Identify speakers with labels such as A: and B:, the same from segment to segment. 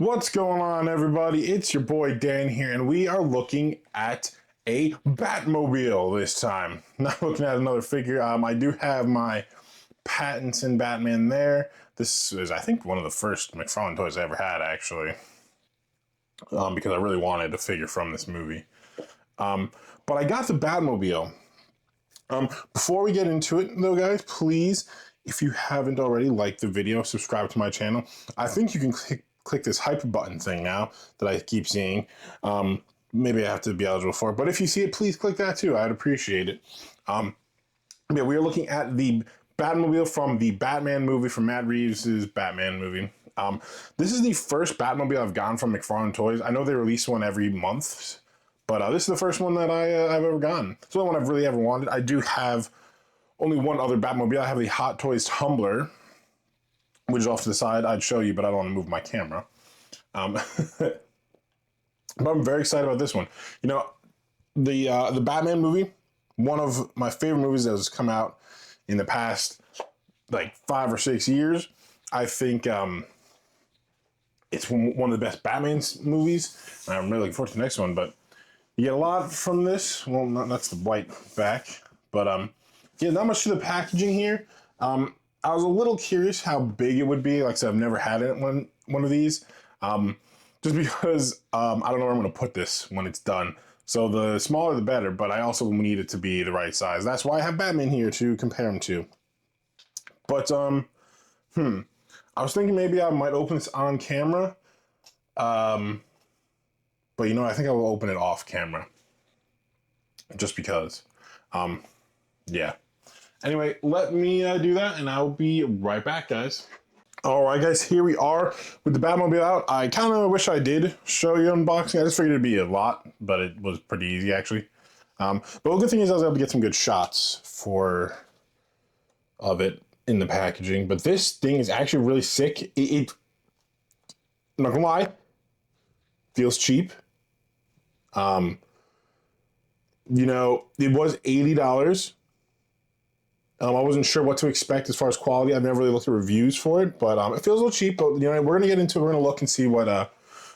A: What's going on, everybody? It's your boy Dan here, and we are looking at a Batmobile this time. Not looking at another figure. I do have my Pattinson Batman there. This is, I think, one of the first McFarlane toys I ever had, actually, because I really wanted a figure from this movie. But I got the Batmobile. Before we get into it, though, guys, please, if you haven't already, like the video, subscribe to my channel. I think you can click this hype button thing now that I keep seeing. Maybe I have to be eligible for it, but if you see it, please click that too. I'd appreciate it. Yeah, we are looking at the Batmobile from the Batman movie, from Matt Reeves' Batman movie. This is the first Batmobile I've gotten from McFarlane Toys. I know they release one every month, but this is the first one that I've ever gotten. It's the only one I've really ever wanted. I do have only one other Batmobile. I have the Hot Toys Tumbler, which is off to the side. I'd show you, but I don't want to move my camera. But I'm very excited about this one. You know, the Batman movie, one of my favorite movies that has come out in the past, like 5 or 6 years. I think it's one of the best Batman movies, and I'm really looking forward to the next one. But you get a lot from this. Well, that's the white back, but yeah, not much to the packaging here. I was a little curious how big it would be. Like I said, I've never had one of these. Just because I don't know where I'm going to put this when it's done. So the smaller the better, but I also need it to be the right size. That's why I have Batman here to compare them to. But, I was thinking maybe I might open this on camera. But you know, I think I will open it off camera. Just because. Yeah. Anyway, let me do that, and I'll be right back, guys. All right, guys, here we are with the Batmobile out. I kind of wish I did show you unboxing. I just figured it'd be a lot, but it was pretty easy, actually. But the good thing is I was able to get some good shots of it in the packaging. But this thing is actually really sick. I'm not gonna lie, feels cheap. You know, it was $80. I wasn't sure what to expect as far as quality. I've never really looked at reviews for it, but it feels a little cheap. But you know, we're gonna get into it. We're gonna look and see what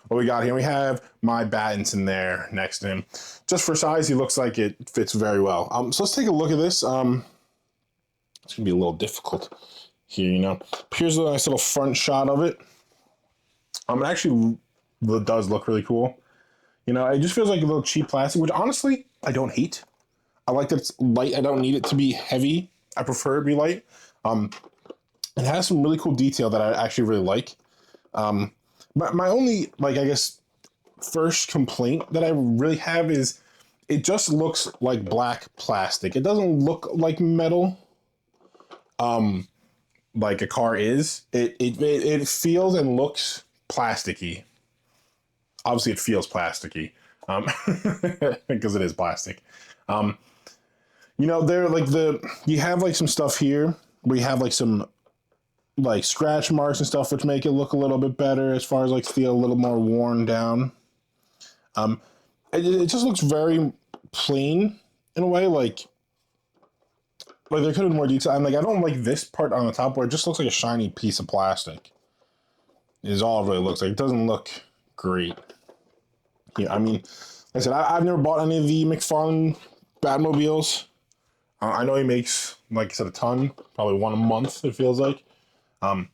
A: we got here. We have my Battinson there next to him. Just for size, he looks like it fits very well. So let's take a look at this. It's gonna be a little difficult here, you know. Here's a nice little front shot of it. It actually does look really cool. You know, it just feels like a little cheap plastic, which honestly I don't hate. I like that it's light. I don't need it to be heavy. I prefer it to be light. It has some really cool detail that I actually really like. But my only, like, I guess, first complaint that I really have is it just looks like black plastic. It doesn't look like metal, like a car is. It feels and looks plasticky. Obviously, it feels plasticky, because it is plastic. You know, they're like you have like some stuff here where you have like some like scratch marks and stuff, which make it look a little bit better as far as like feel a little more worn down. It just looks very plain in a way, like there could have been more detail. I'm like, I don't like this part on the top where it just looks like a shiny piece of plastic. Is all it really looks like. It doesn't look great. Yeah, I mean, like I said, I've never bought any of the McFarlane Batmobiles. I know he makes, like I said, a ton, probably one a month, it feels like. But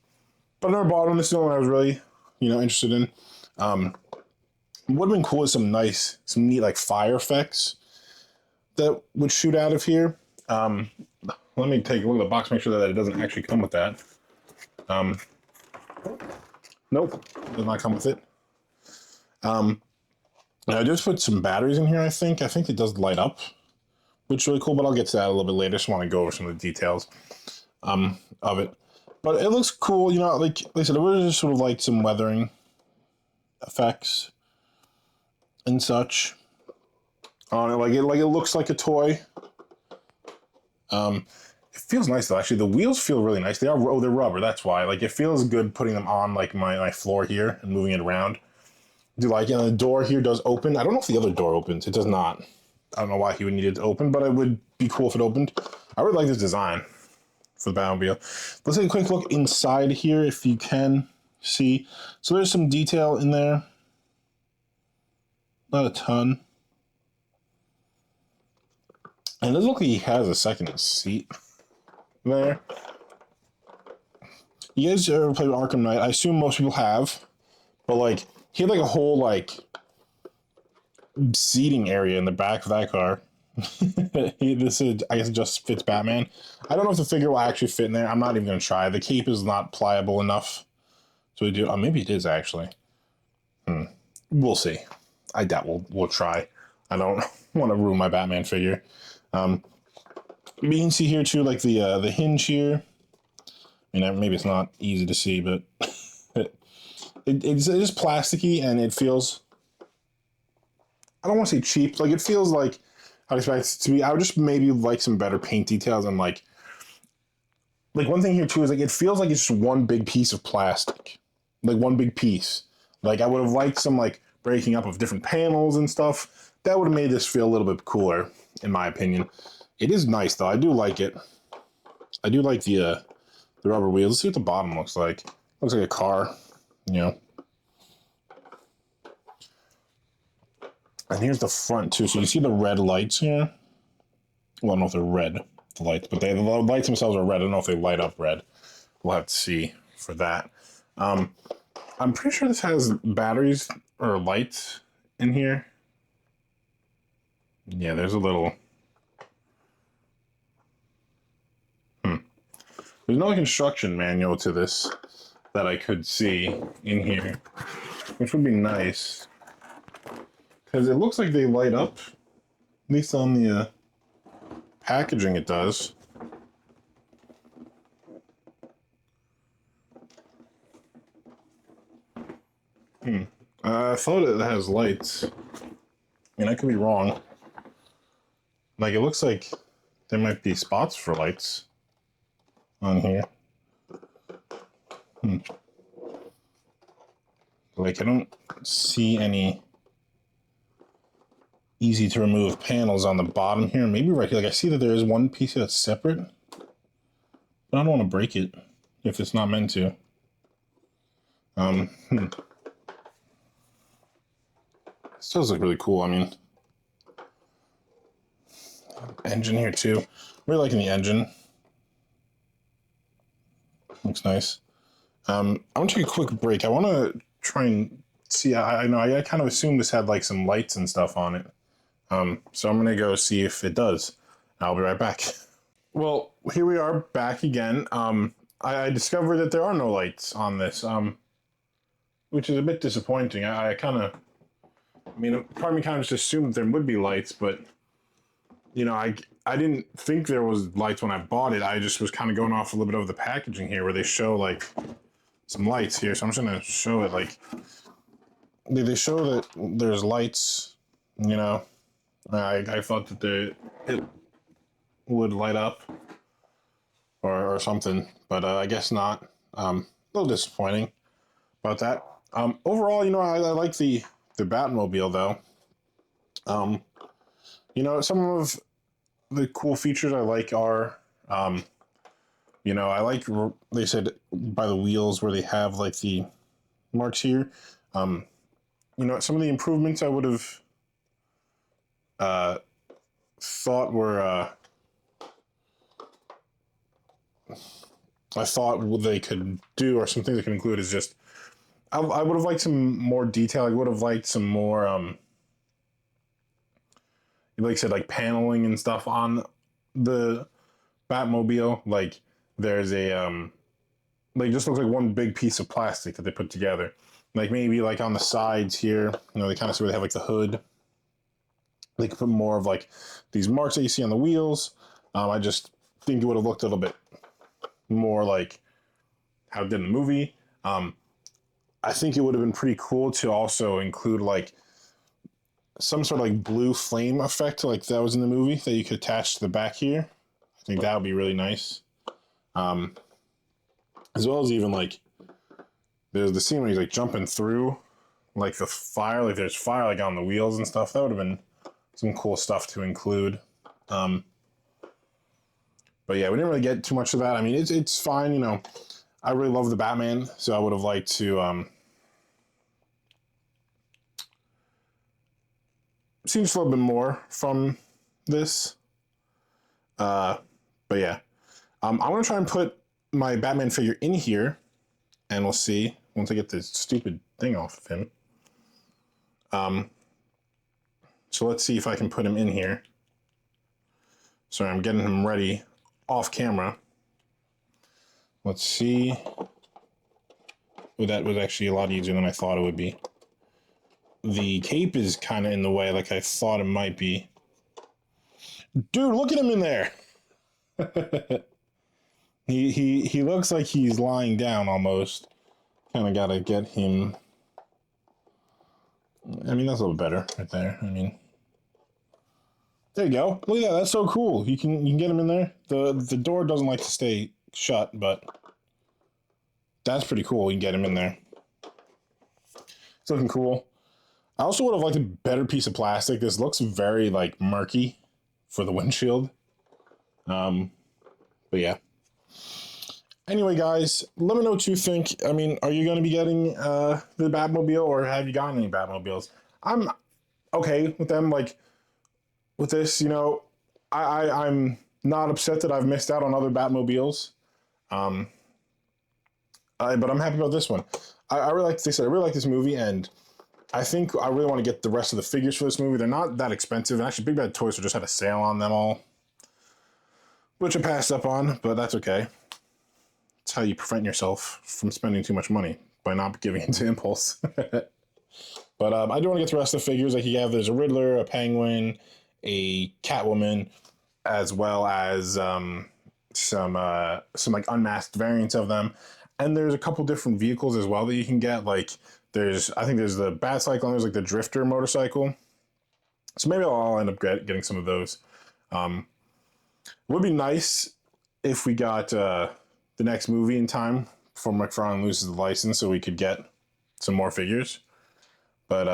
A: I never bought him. This is the one I was really, you know, interested in. Would have been cool with some neat, like, fire effects that would shoot out of here. Let me take a look at the box, make sure that it doesn't actually come with that. Nope, does not come with it. I just put some batteries in here, I think. I think it does light up, which is really cool, but I'll get to that a little bit later. Just want to go over some of the details of it. But it looks cool, you know, like I said, it was just sort of like some weathering effects and such on it. Like it looks like a toy. It feels nice though, actually. The wheels feel really nice. They're rubber, that's why. Like it feels good putting them on like my floor here and moving it around. Do like, you know, the door here does open. I don't know if the other door opens. It does not. I don't know why he would need it to open, but it would be cool if it opened. I really like this design for the Batmobile. Let's take a quick look inside here if you can. see. So there's some detail in there. Not a ton. And it doesn't look like he has a second seat there. You guys ever played Arkham Knight? I assume most people have. But, like, he had, like, a whole, like, seating area in the back of that car. This is, I guess, it just fits Batman. I don't know if the figure will actually fit in there. I'm not even going to try. The cape is not pliable enough. So we do. Oh, maybe it is, actually. We'll see. I doubt we'll try. I don't want to ruin my Batman figure. You can see here too, like the hinge here. I mean, maybe it's not easy to see, but it's just plasticky, and it feels. I don't want to say cheap. Like, it feels like I'd expect it to be. I would just maybe like some better paint details, and like one thing here too is like it feels like it's just one big piece of plastic, like one big piece. Like, I would have liked some like breaking up of different panels and stuff. That would have made this feel a little bit cooler, in my opinion. It is nice though. I do like it. I do like the rubber wheels. Let's see what the bottom looks like. Looks like a car, you know. And here's the front too. So you see the red lights here. Well, I don't know if they're red, the lights, but the lights themselves are red. I don't know if they light up red. We'll have to see for that. I'm pretty sure this has batteries or lights in here. Yeah, there's a little. There's no construction manual to this that I could see in here, which would be nice. Because it looks like they light up, at least on the packaging it does. I thought it has lights. I mean, I could be wrong. Like, it looks like there might be spots for lights on here. Like, I don't see any easy to remove panels on the bottom here. Maybe right here. Like, I see that there is one piece that's separate, but I don't want to break it if it's not meant to. This does look really cool. I mean, engine here too. Really liking the engine. Looks nice. I want to take a quick break. I want to try and see. I know I kind of assumed this had like some lights and stuff on it. So I'm gonna go see if it does. I'll be right back. Well, here we are back again. I discovered that there are no lights on this, which is a bit disappointing. I mean, part of me kind of just assumed there would be lights, but you know, I didn't think there was lights when I bought it. I just was kind of going off a little bit of the packaging here, where they show like some lights here. So I'm just gonna show it. Like, they show that there's lights. You know, I thought that it would light up or something, but I guess not. A little disappointing about that. Overall, you know, I like the Batmobile though. You know, some of the cool features I like are, you know, I like, they said by the wheels where they have like the marks here. You know, some of the improvements I would have thought were, I thought they could do, or some things they could include, is just, I would have liked some more detail. I would have liked some more, like I said, like paneling and stuff on the Batmobile. Like, there's a like, just looks like one big piece of plastic that they put together. Like, maybe like on the sides here, you know, they kind of see where they have like the hood. They could put more of like these marks that you see on the wheels. I just think it would have looked a little bit more like how it did in the movie. I think it would have been pretty cool to also include like some sort of like blue flame effect, like that was in the movie, that you could attach to the back here. I think that would be really nice. As well as even like there's the scene where he's like jumping through like the fire, like there's fire like on the wheels and stuff. That would have been some cool stuff to include. But yeah, we didn't really get too much of that. I mean, it's fine, you know. I really love the Batman, so I would have liked to see just a little bit more from this. But yeah, I'm gonna try and put my Batman figure in here, and we'll see once I get this stupid thing off of him. So let's see if I can put him in here. Sorry, I'm getting him ready off camera. Let's see. Well, that was actually a lot easier than I thought it would be. The cape is kind of in the way, like I thought it might be. Dude, look at him in there. he looks like he's lying down almost. Kind of gotta get him. I mean, that's a little better right there. I mean, there you go. Look at that. That's so cool. You can get him in there. The door doesn't like to stay shut, but that's pretty cool. You can get him in there. It's looking cool. I also would have liked a better piece of plastic. This looks very like murky for the windshield. But yeah. Anyway, guys, let me know what you think. I mean, are you going to be getting the Batmobile, or have you gotten any Batmobiles? I'm okay with them. Like with this, you know, I'm not upset that I've missed out on other Batmobiles. But I'm happy about this one. I really like this. I really like this movie, and I think I really want to get the rest of the figures for this movie. They're not that expensive. And actually, Big Bad Toys just had a sale on them all, which I passed up on, but that's okay. It's how you prevent yourself from spending too much money, by not giving into impulse. But I do want to get the rest of the figures. Like you have, there's a Riddler, a Penguin, a Catwoman, as well as some like unmasked variants of them. And there's a couple different vehicles as well that you can get. Like I think there's the Batcycle and there's like the Drifter motorcycle. So maybe I'll end up getting some of those. It would be nice if we got the next movie in time before McFarlane loses the license, so we could get some more figures. But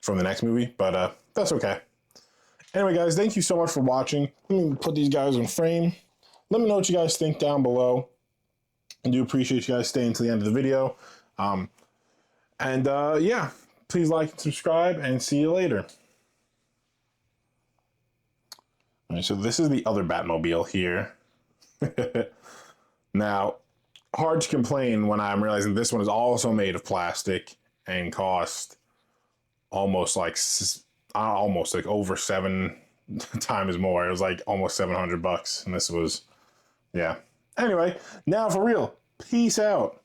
A: from the next movie, but that's okay. Anyway, guys, thank you so much for watching. Let me put these guys in frame. Let me know what you guys think down below. I do appreciate you guys staying to the end of the video. Yeah, please like and subscribe, and see you later. All right, so this is the other Batmobile here. Now, hard to complain when I'm realizing this one is also made of plastic and cost almost like over 7 times more. It was like almost $700, and this was, yeah. Anyway, now for real, peace out.